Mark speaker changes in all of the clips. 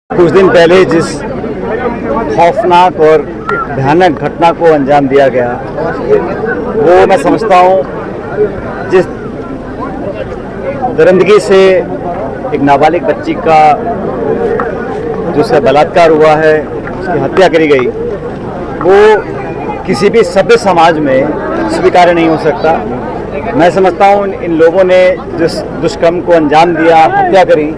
Speaker 1: कुछ दिन पहले जिस खौफनाक और भयानक घटना को अंजाम दिया गया, वो मैं समझता हूँ जिस दरिंदगी से एक नाबालिग बच्ची का जो उसका बलात्कार हुआ है, उसकी हत्या करी गई, वो किसी भी सभ्य समाज में स्वीकार्य नहीं हो सकता। मैं समझता हूँ इन लोगों ने जिस दुष्कर्म को अंजाम दिया, हत्या करी,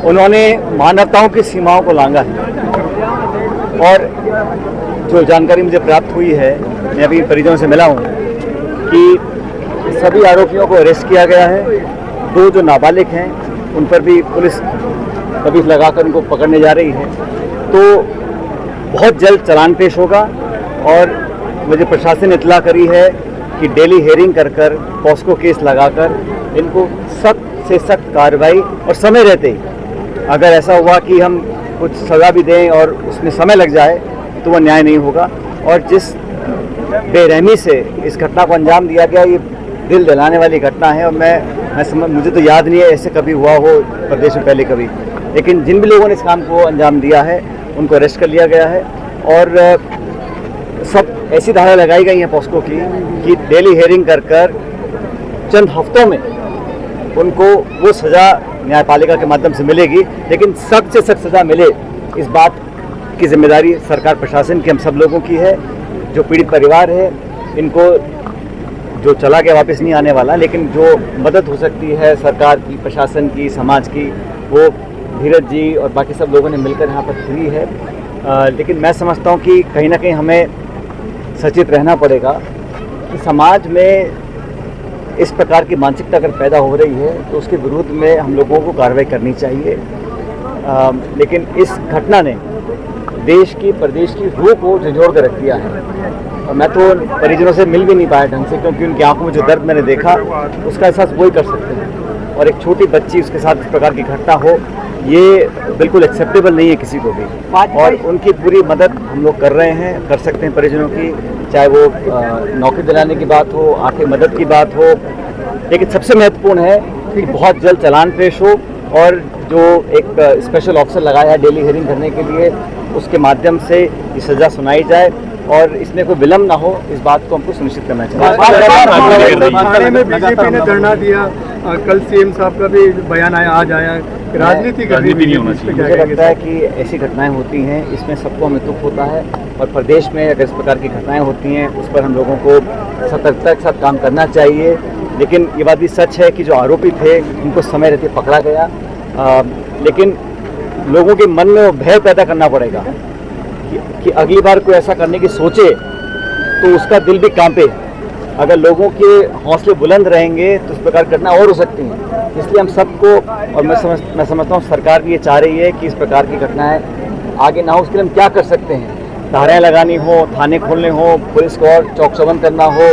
Speaker 1: उन्होंने मानवताओं की सीमाओं को लांघा है। और जो जानकारी मुझे प्राप्त हुई है, मैं अभी परिजनों से मिला हूँ कि सभी आरोपियों को अरेस्ट किया गया है। दो जो नाबालिग हैं उन पर भी पुलिस तबीब लगाकर उनको पकड़ने जा रही है। तो बहुत जल्द चालान पेश होगा और मुझे प्रशासन ने इतला करी है कि डेली हेयरिंग कर पॉस्को केस लगाकर इनको सख्त से सख्त कार्रवाई और समय रहते ही अगर ऐसा हुआ कि हम कुछ सज़ा भी दें और उसमें समय लग जाए तो वह न्याय नहीं होगा। और जिस बेरहमी से इस घटना को अंजाम दिया गया, ये दिल दहलाने वाली घटना है। और मुझे तो याद नहीं है ऐसे कभी हुआ हो प्रदेश में पहले कभी, लेकिन जिन भी लोगों ने इस काम को अंजाम दिया है उनको अरेस्ट कर लिया गया है। और सब ऐसी धारा लगाई गई हैं पॉस्को की कि डेली हेयरिंग कर चंद हफ्तों में उनको वो सज़ा न्यायपालिका के माध्यम से मिलेगी, लेकिन सख्त से सख्त सज़ा मिले, इस बात की जिम्मेदारी सरकार प्रशासन की हम सब लोगों की है। जो पीड़ित परिवार है, इनको जो चला गया वापस नहीं आने वाला, लेकिन जो मदद हो सकती है सरकार की, प्रशासन की, समाज की, वो धीरज जी और बाकी सब लोगों ने मिलकर यहाँ पर की है। लेकिन मैं समझता हूँ कि कहीं ना कहीं हमें सचेत रहना पड़ेगा कि समाज में इस प्रकार की मानसिकता अगर पैदा हो रही है तो उसके विरुद्ध में हम लोगों को कार्रवाई करनी चाहिए। लेकिन इस घटना ने देश की, प्रदेश की रूह को झंझोड़ कर रख दिया है। और मैं तो परिजनों से मिल भी नहीं पाया ढंग से, क्योंकि उनकी आंखों में जो दर्द मैंने देखा उसका एहसास वही कर सकते हैं। और एक छोटी बच्ची, उसके साथ इस प्रकार की घटना हो, ये बिल्कुल एक्सेप्टेबल नहीं है किसी को भी। और उनकी पूरी मदद हम लोग कर रहे हैं, कर सकते हैं परिजनों की, चाहे वो नौकरी दिलाने की बात हो, आर्थिक मदद की बात हो। लेकिन सबसे महत्वपूर्ण है कि बहुत जल्द चालान पेश हो और जो एक स्पेशल ऑफिसर लगाया है डेली हियरिंग करने के लिए, उसके माध्यम से ये सज़ा सुनाई जाए और इसमें कोई विलम्ब ना हो, इस बात को हमको सुनिश्चित करना चाहिए।
Speaker 2: थाने में बीजेपी ने धरना दिया, कल सीएम साहब का भी बयान आया, आज आया, राजनीति नहीं होना चाहिए।
Speaker 1: मुझे लगता है कि ऐसी घटनाएं होती हैं, इसमें सबको हमें दुख होता है। और प्रदेश में अगर इस प्रकार की घटनाएं होती हैं, उस पर हम लोगों को सतर्कता के साथ काम करना चाहिए। लेकिन ये बात भी सच है कि जो आरोपी थे उनको समय रहते पकड़ा गया, लेकिन लोगों के मन में वो भय पैदा करना पड़ेगा कि अगली बार कोई ऐसा करने की सोचे तो उसका दिल भी कांपे। अगर लोगों के हौसले बुलंद रहेंगे तो इस प्रकार घटना और हो सकती हैं। इसलिए हम सबको, और मैं समझता हूँ सरकार भी ये चाह रही है कि इस प्रकार की घटनाएं आगे ना हो। उसके लिए हम क्या कर सकते हैं? धाराएं लगानी हो, थाने खोलने हो, पुलिस को और चौक चौबंद करना हो,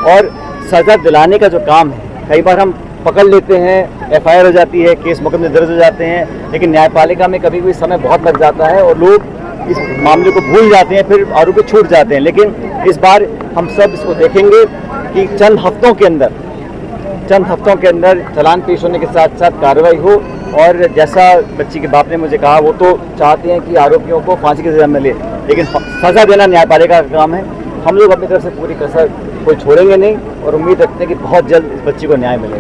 Speaker 1: और सजा दिलाने का जो काम है, कई बार हम पकड़ लेते हैं, एफआईआर हो जाती है, केस मुकदमे दर्ज हो जाते हैं, लेकिन न्यायपालिका में कभी भी समय बहुत लग जाता है और लोग इस मामले को भूल जाते हैं, फिर आरोपी छूट जाते हैं। लेकिन इस बार हम सब इसको देखेंगे कि चंद हफ्तों के अंदर चालान पेश होने के साथ साथ कार्रवाई हो। और जैसा बच्ची के बाप ने मुझे कहा, वो तो चाहते हैं कि आरोपियों को फांसी की सजा मिले, लेकिन सजा देना न्यायपालिका का काम है। हम लोग अपनी तरफ से पूरी कसर कोई छोड़ेंगे नहीं और उम्मीद रखते हैं कि बहुत जल्द इस बच्ची को न्याय मिलेगा।